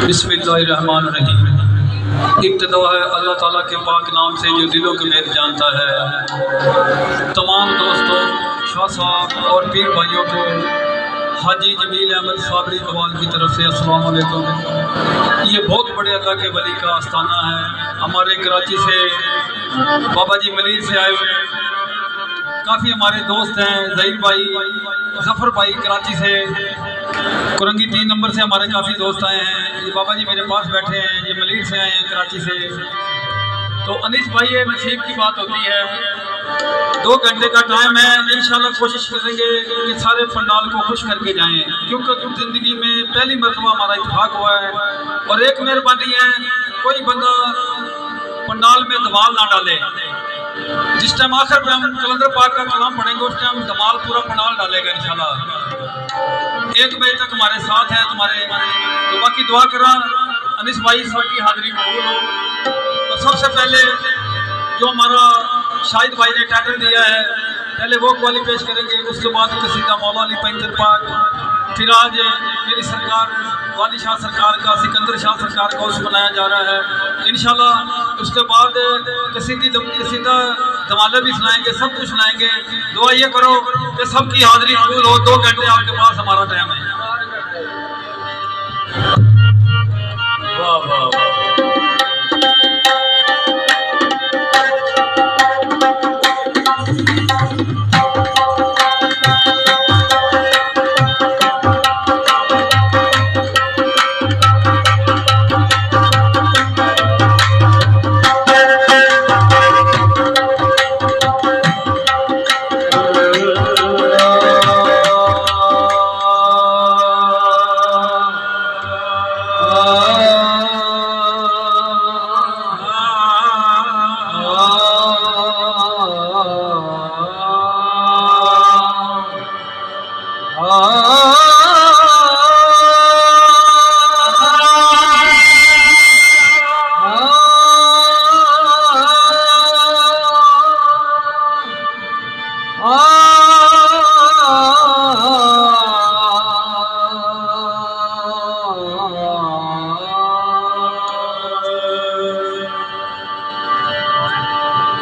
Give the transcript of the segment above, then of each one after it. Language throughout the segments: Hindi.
बिस्मिल्लाहिर्रहमानिर्रहीम। इब्तिदा है अल्लाह ताला के पाक नाम से जो दिलों के मेल जानता है। तमाम दोस्तों, शाह साहब और पीर भाइयों को हाजी जमील अहमद साबरी कवाल की तरफ से अस्सलाम वालेकुम। ये बहुत बड़े अल्लाह के वली का आस्थाना है। हमारे कराची से बाबा जी मलीर से आए हुए काफ़ी हमारे दोस्त हैं। ज़हीर भाई, ज़फ़र भाई कराची से, कुरंगी 3 नंबर से हमारे काफ़ी दोस्त आए हैं। ये बाबा जी मेरे पास बैठे हैं, ये मलीर से आए हैं कराची से। तो अनीस भाई, ये नसीब की बात होती है। 2 घंटे का टाइम है, इंशाल्लाह कोशिश करेंगे कि सारे पंडाल को खुश करके जाएं, क्योंकि ज़िंदगी में पहली मरतबा हमारा इत्तेफाक हुआ है। और एक मेहरबानी है, कोई बंदा पंडाल में दबाव ना डाले। जिस टाइम आखिर पे हम कलंदर पाक का कलाम पढ़ेंगे, उस टाइम धमाल पूरा पंडाल डालेगा इंशाल्लाह। 1 बजे तक हमारे साथ हैं तुम्हारे। तो बाकी दुआ करा अनीस भाई सबकी हाजिरी कबूल हो। तो सबसे पहले जो हमारा शाहिद भाई ने टाइटल दिया है, पहले वो कवाली पेश करेंगे, उसके बाद कसीदा मौला अली पैंतर पाक फिर आज मेरी सरकार वाली शाह सरकार का, सिकंदर शाह सरकार का उस बनाया जा रहा है। इंशाल्लाह उसके बाद कसीदा दमाले भी सुनाएंगे, सब कुछ सुनाएंगे। दुआ ये करो कि सबकी हाजिरी कबूल हो। 2 घंटे आपके पास हमारा टाइम है। वाह वाह वाह।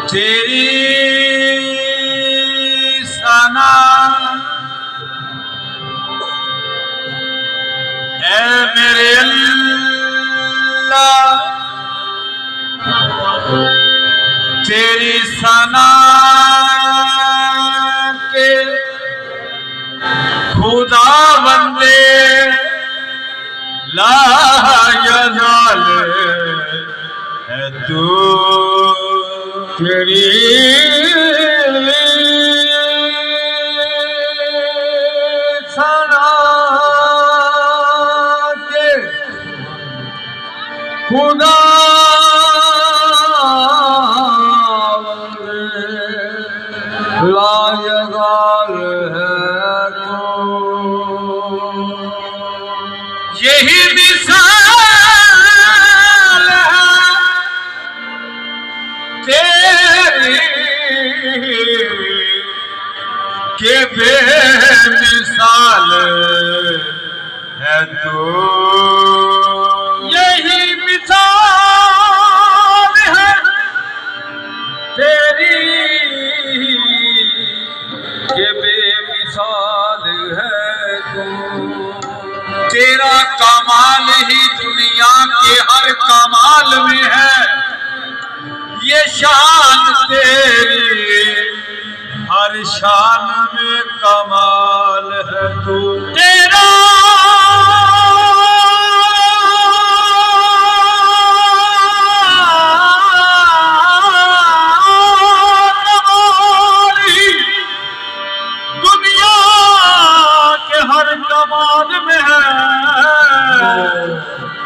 तेरी सना ऐ मेरे अल्लाह, तेरी सना के खुदा बंदे ला यज़ाल है तू। तेरी सना के खुदा लायगाल है तो। यही मिसाल है तेरी के बेमिसाल है तू। यही मिसाल है तेरी के बेमिसाल है तू। तेरा कमाल ही दुनिया के हर कमाल में है, ये शान तेरी हर शान में कमाल है तू। तेरा दुनिया के हर कमाल में है,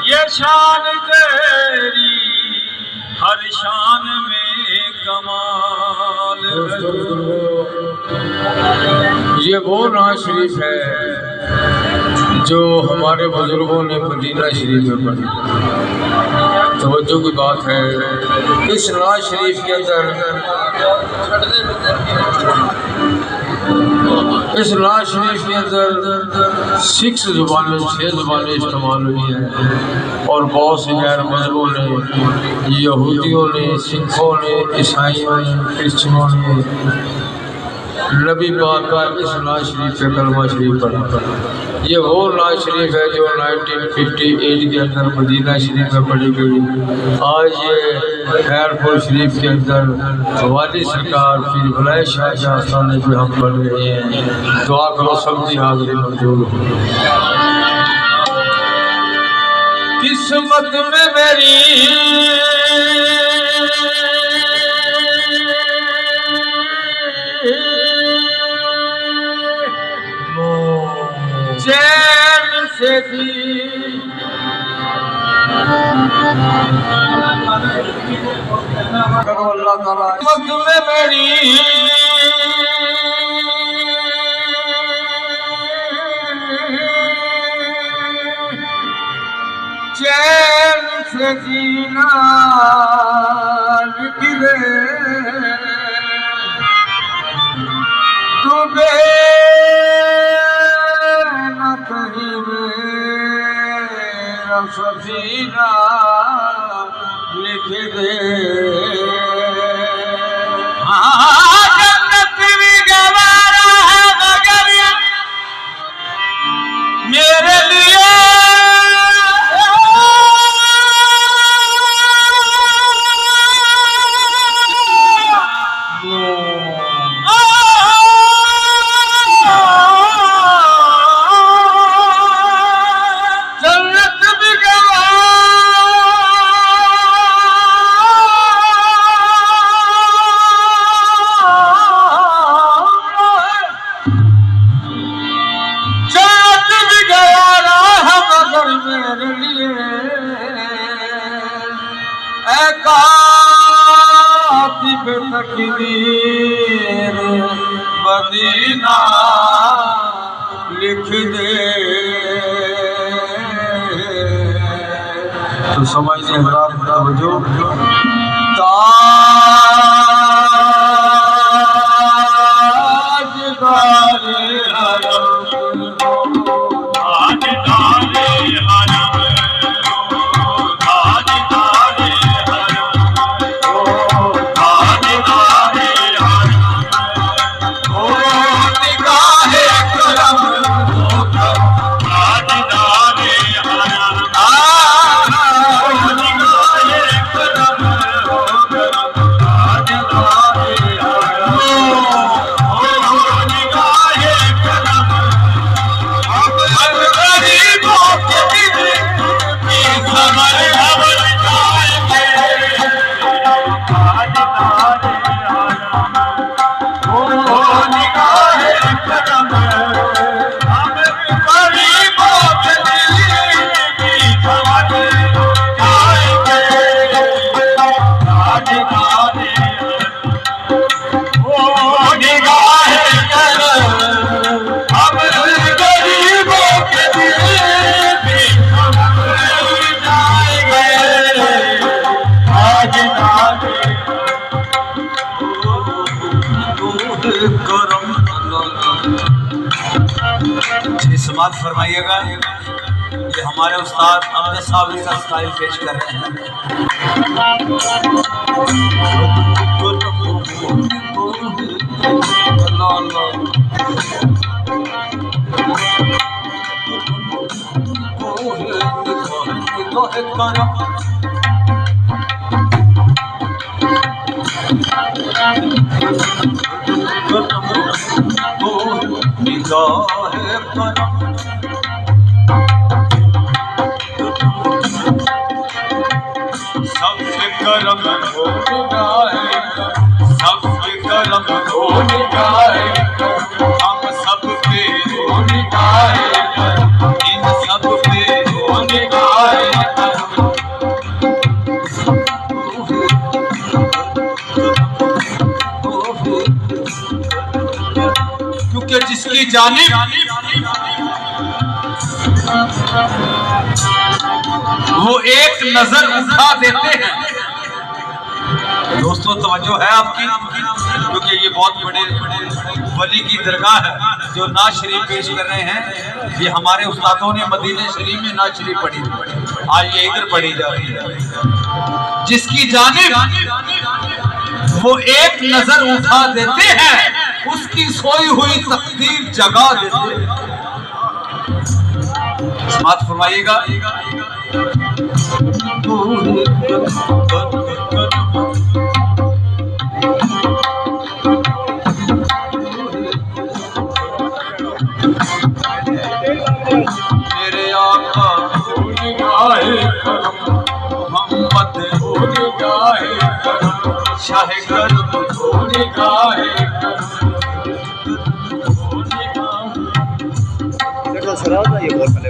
ये शान तेरी हर शान में कमाल। ये वो नाज शरीफ है जो हमारे बुजुर्गों ने मदीना शरीफ में पढ़ी। तवज्जो की बात है, इस नाज शरीफ के अंदर इस नाज शरीफ के अंदर 6 ज़ुबानें 6 ज़ुबानें इस्तेमाल हुई हैं और बहुत से गैर मज़हबों ने, यहूदियों ने, सिखों ने, ईसाइयों ने, क्रिश्चियनों ने नबी पाक का इस नाज शरीफ पे कलमा शरीफ पढ़ा। ये वो नाज शरीफ है जो 1958 के अंदर मदीना शरीफ में पढ़ी गई। आज ये खैरपुर शरीफ के अंदर वाली सरकार पीर बुलाए शाह के आस्थाने पे हम पढ़ रहे हैं। दुआ करो सबकी हाज़िरी मंजूर हो। किस्मत में मेरी चैन से दी करो अल्लाह ताला। किस्मत में मेरी चैन से जीना गिरे डूबे न सफीना लिख दे। जन्नत भी गवारा है मगर मेरे लिए तकदीर मदीना लिख दे। तो समझिए हज़रात तवज्जो, ताजदारे समात फरमाइएगा। ये हमारे उस्ताद अमजद साहब इसका स्टाइल पेश कर रहे हैं। सबसे करम हो सबसे करम हो हम सब पे इन सब पे क्योंकि जिसकी जानिब वो एक नजर उठा देते हैं। दोस्तों तवज्जो है आपकी, क्योंकि ये बहुत बड़े वली की दरगाह है जो नाज शरीफ पेश कर रहे हैं। ये हमारे उस्तादों ने मदीने शरीफ में नाज शरीफ पढ़ी, आज ये इधर पढ़ी जा रही है। जिसकी जानिब वो एक नजर उठा देते हैं, उसकी सोई हुई तकदीर जगा देते हैं। समात फरमाइएगा। मेरे आका मोहम्मद शाह करम ये बोल पहले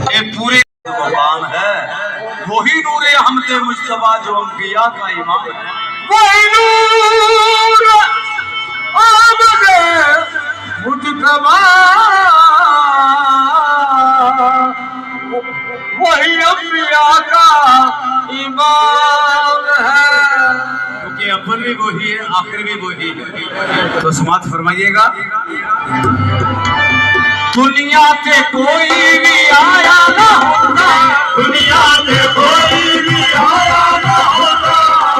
ये पूरी भगवान है, वही नूरे हमदे मुस्तफा जो अंबिया का इमाम है। वही नूर हमदे मुस्तफा, वही अंबिया का इमाम है। क्योंकि अव्वल भी वही है, आखिर भी वही है। तो समात फरमाइएगा। दुनिया से कोई भी आया ना होता, दुनिया से कोई भी आया ना होता,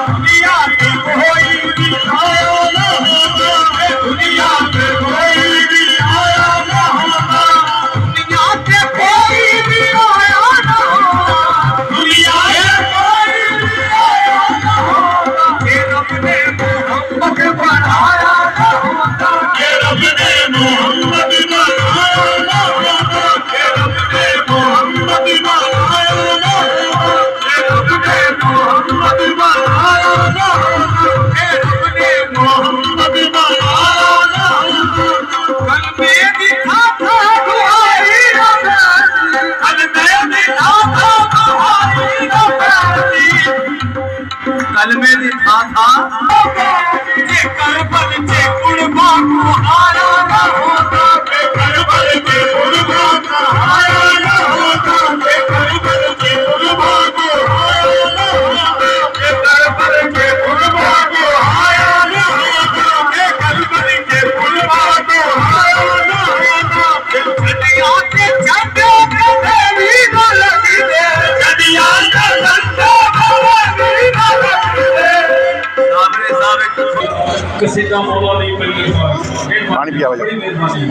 दुनिया से कोई भी आया ना होता, दुनिया से कोई भी आया ना होता, दुनिया से कोई भी आया ना होता, दुनिया से कोई भी आया ना होता। ये रब ने मोहम्मद बनाया ना होता, ये रब ने मोहम्मद कल में लिखा था कि करबल के कुर्बा को आया ना होता, के करबल के कुर्बा को आया ना होता, के करबल के कुर्बा को आया ना होता, के करबल के कुर्बा को आया ना होता, के करबल के कुर्बा को आया ना होता। जदिया के झंडे पे भी न लगी दे, जदिया के झंडे पे भी न लगी दे। किसी का मौला नहीं मिलने पानी पिया बड़ी मेहरबानी।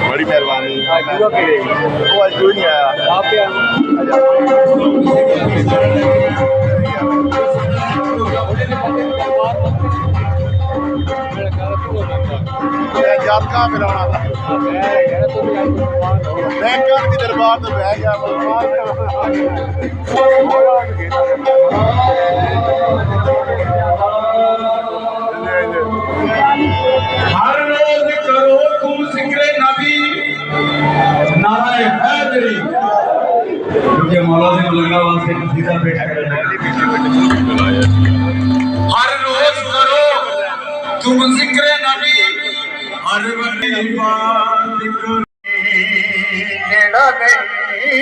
बड़ी मेहरबानी। वो आज कोई नहीं आया। आप क्या याद कहाँ मिलाना था बैंकर की दरबार तो बह गया हर रोज करो तुम जिक्र नबी नाराए हैदरी क्योंकि मौला से लगना वास्ते सीधा बैठा कर हर रोज करो तुम जिक्र नबी हर वली बात करो केड़ा नहीं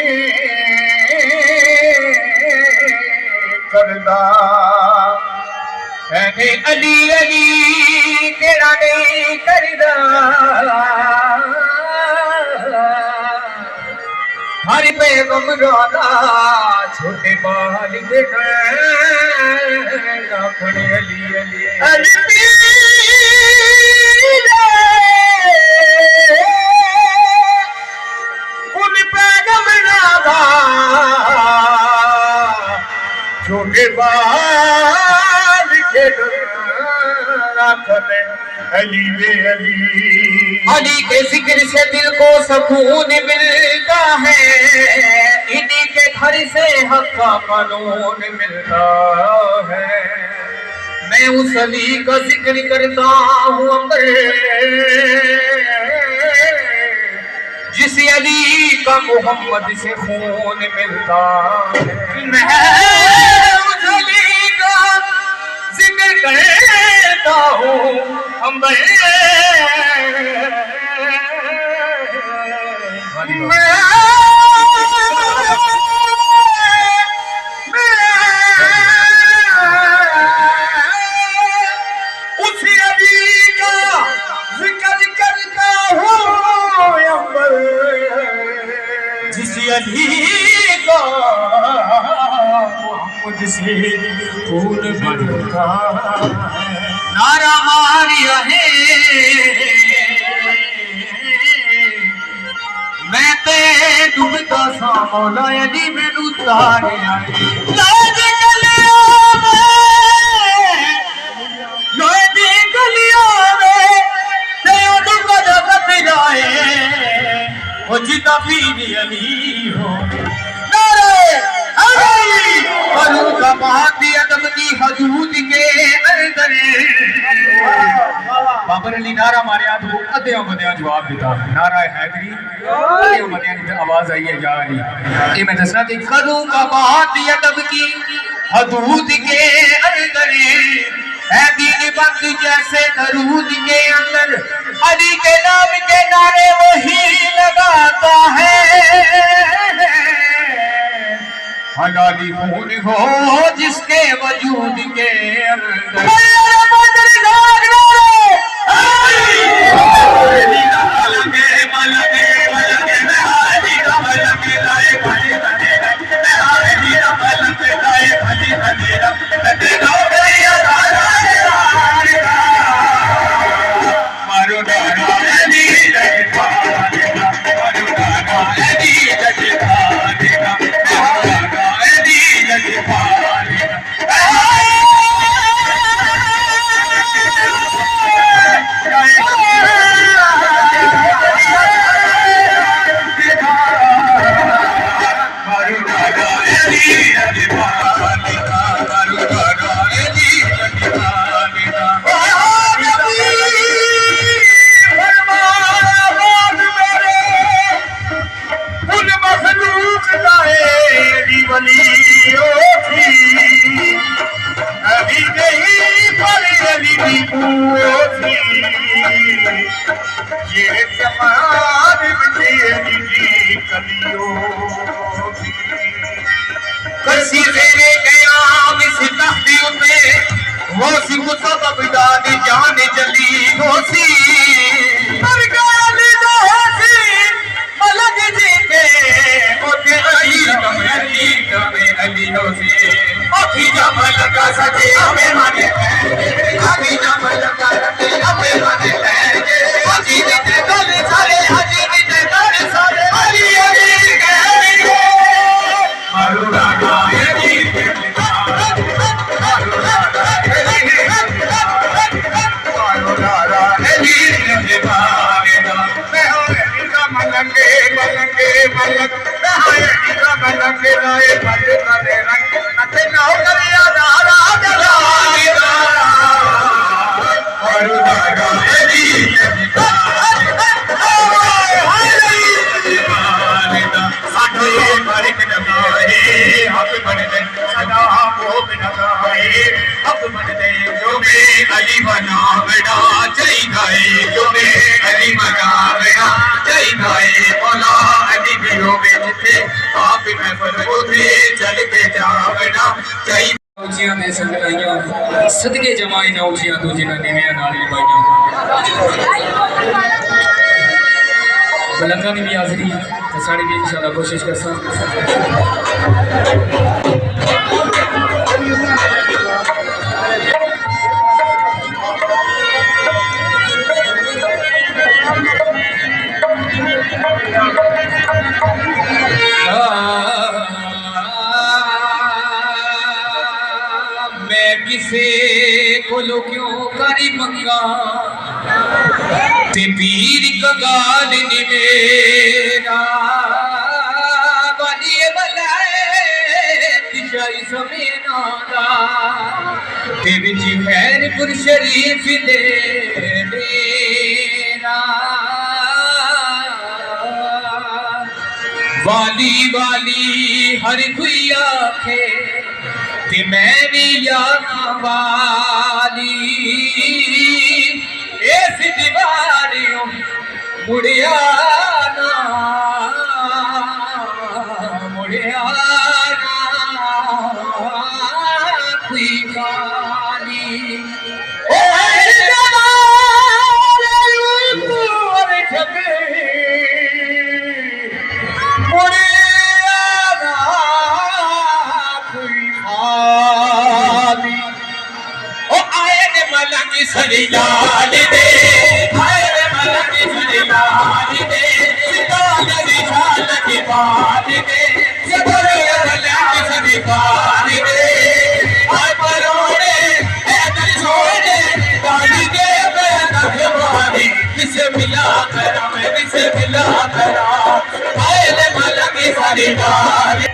करदा अली अली केड़ा नहीं करदा हर पैगंबरां छोटे बाल के खड़े अली अली अली कुल पैगंबरां छोटे बाल के खड़े अली वे अली अली के जिक्र से दिल को सुकून मिलता है इन्हीं के घर से हक का कानून मिलता है मैं उस अली का जिक्र करता हूँ अमर जिस अली का मोहम्मद से खून मिलता है मैं उस अली का जिक्र करता हूँ अमर उस अली का जिक्र करता हूँ अमर जिस अली का मोहम्मद से खून मिलता नारा मारिया है मैं ते डूबता सा मौला अली मैनू तारे आए लाज गलियों में लोए दी गलियों में ते ओदू कदा कतराए ओ जिदा पीर अली हो नारे अली करूं जमात अदब की हदूद के अंदर बाबर अली नारा मारिया तो अद्धे बंदियां जवाब दिता नारा हैदरी अद्धे बंदियां की आवाज आई है या अली ये मैं दसना कि करूं का बात अदब की हदूद के अंदर है दीन बंद जैसे दरूद के अंदर अली के नाम के नारे वही लगाता है हलाली खून हो जिसके वजूद के अंदर सारे करुणारा अली साडे फर्क नगाए हक बनदे सदा भोग नगाए हक बनदे जो मैं अली बनावड़ा चाहिए जो मैं अली बनावड़ा चाहिए मौला अली बिरो में जिथे आप मैं फरमोते चल के जावड़ा चाहिए ਉੱਚੀਆਂ ਦੇ ਸੰਗਲਾਈਆਂ ਸਦਕੇ ਜਮਾਈ ਨਾ ਉੱਚੀਆਂ ਤੋਂ ਜਿਨ੍ਹਾਂ ਨੀਵਿਆਂ ਨਾਲ ਨਿਭਾਈਆਂ ਬਲੰਗਾ ਦੀ ਵੀ ਹਾਜ਼ਰੀ ਤੇ ਸਾਡੀ ਵੀ ਇਨਸ਼ਾਅੱਲਾ ਕੋਸ਼ਿਸ਼ ਕਰਸਾਂ मैं किसे कोलो क्यों करी मंगा ते पीर कगाल नी मेरा वालिए बलाए दिशाई समेना दा ते विच खैरपुर शरीफ दे मेरा वाली वाली हर कोई आखे ते मैं भी याना वाली इस दीवारियों मुड़ियाना कोई काली सरी लाल दे आए रे मलकी सरी लाल दे सितार दी शान की बात दे सितार मलकी सरी बात दे आए परोड़े ए दिल छोड़े दादी दे नखवानी किसे मिला करा मैं किसे मिला करा आए रे मलकी सरी लाल